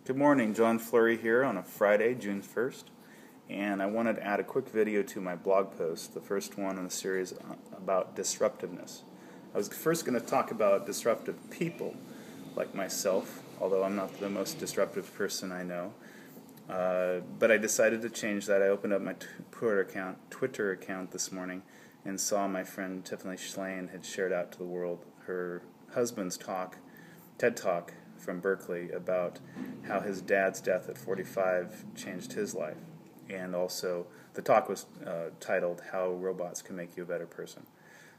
Good morning, John Fleury here on a Friday, June 1st, and I wanted to add a quick video to my blog post, the first one in the series about disruptiveness. I was first going to talk about disruptive people like myself, although I'm not the most disruptive person I know, but I decided to change that. I opened up my Twitter account this morning and saw my friend Tiffany Schlane had shared out to the world her husband's TED Talk from Berkeley about how his dad's death at 45 changed his life. And also, the talk was titled, How Robots Can Make You a Better Person.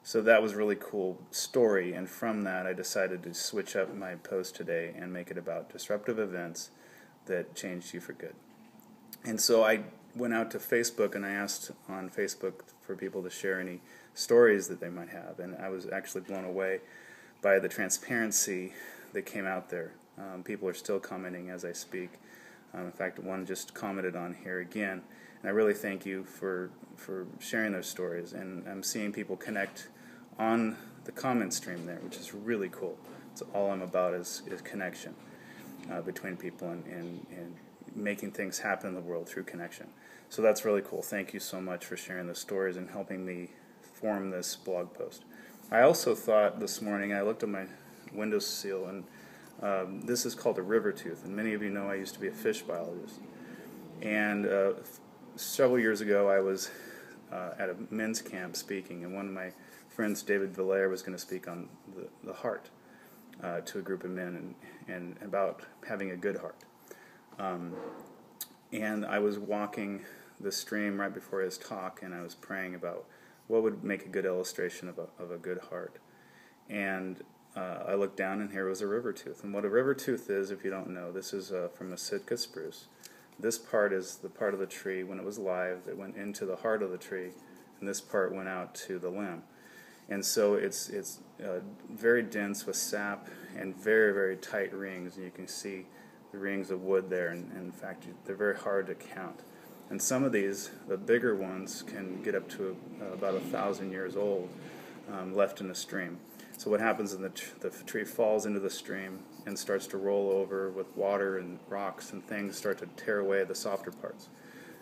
So that was a really cool story, and from that I decided to switch up my post today and make it about disruptive events that changed you for good. And so I went out to Facebook and I asked on Facebook for people to share any stories that they might have, and I was actually blown away by the transparency that came out there. People are still commenting as I speak. In fact, one just commented on here again, and I really thank you for sharing those stories. And I'm seeing people connect on the comment stream there, which is really cool. So all I'm about is connection between people and making things happen in the world through connection. So that's really cool. Thank you so much for sharing those stories and helping me form this blog post. I also thought this morning, I looked at my windowsill, and this is called a river tooth, and many of you know I used to be a fish biologist. And several years ago I was at a men's camp speaking, and one of my friends, David Valaire, was going to speak on the heart to a group of men and about having a good heart. And I was walking the stream right before his talk, and I was praying about what would make a good illustration of a good heart. And I looked down, and here was a river tooth. And what a river tooth is, if you don't know, this is from a Sitka spruce. This part is the part of the tree when it was live that went into the heart of the tree, and this part went out to the limb. And so it's very dense with sap and very, very tight rings, and you can see the rings of wood there, and in fact they're very hard to count. And some of these, the bigger ones, can get up to about 1,000 years old left in the stream. So what happens is the tree falls into the stream and starts to roll over with water and rocks and things start to tear away the softer parts.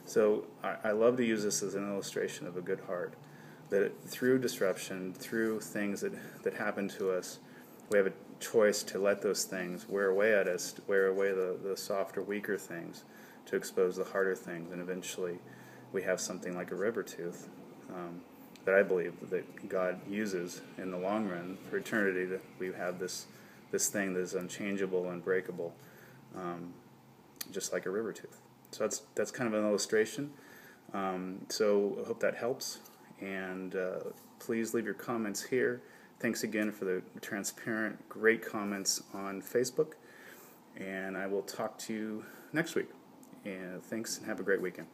So I love to use this as an illustration of a good heart, that through disruption, through things that happen to us, we have a choice to let those things wear away at us, wear away the softer, weaker things, to expose the harder things, and eventually we have something like a river tooth that I believe that God uses in the long run for eternity. That we have this thing that is unchangeable, unbreakable, just like a river tooth. So that's kind of an illustration. So I hope that helps, and please leave your comments here. Thanks again for the transparent, great comments on Facebook, and I will talk to you next week. And thanks, and have a great weekend.